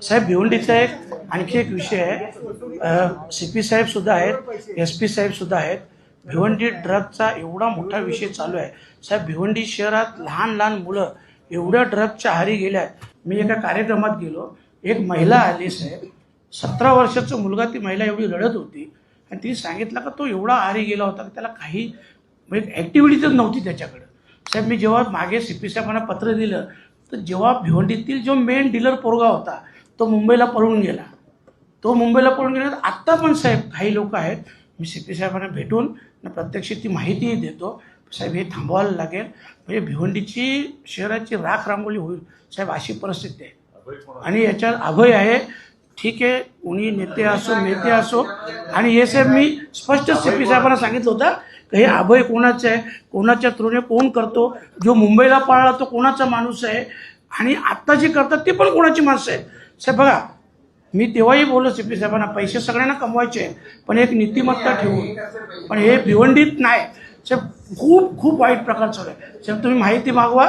साहेब भिवंडीचा आणखी एक विषय आहे. CP साहेब सुद्धा आहेत, SP साहेब सुद्धा आहेत. भिवंडी ड्रगचा एवढा मोठा विषय चालू आहे साहेब. भिवंडी शहरात लहान लहान मुलं एवढ्या ड्रगच्या आहारी गेल्यात. मी एका कार्यक्रमात गेलो, एक महिला आली साहेब, 17 वर्षाचा मुलगा. ती महिला एवढी रडत होती आणि तिने सांगितलं का तो एवढा आहारी गेला होता की त्याला काही म्हणजे ॲक्टिव्हिटीजच नव्हती त्याच्याकडे. साहेब मी जेव्हा मागे CP साहेबांना पत्र दिलं तर जेव्हा भिवंडीतील जो मेन डीलर पोरगा होता तो मुंबईला पळून गेला. आत्ता पण साहेब काही लोक आहेत, मी CP साहेबांना भेटून प्रत्यक्ष ती माहितीही देतो. साहेब हे थांबवायला लागेल, म्हणजे भिवंडीची शहराची राख रांगोळी होईल साहेब, अशी परिस्थिती आहे. आणि याच्यात अभय आहे, ठीक आहे, कोणी नेते असो नेते असो. आणि हे साहेब मी स्पष्ट CP साहेबांना सांगितलं होतं की हे अभय कोणाचं आहे, कोणाच्या थ्रूने कोण करतो, जो मुंबईला पळाला तो कोणाचा माणूस आहे आणि आत्ता जे करतात ते पण कोणाची माणसं आहेत. साहेब बघा, मी तेव्हाही बोललो CP साहेबांना, पैसे सगळ्यांना कमवायचे आहेत पण एक नीतिमत्ता ठेवून. पण हे भिवंडीत नाही साहेब, खूप खूप वाईट प्रकार चालू आहे साहेब. तुम्ही माहिती मागवा,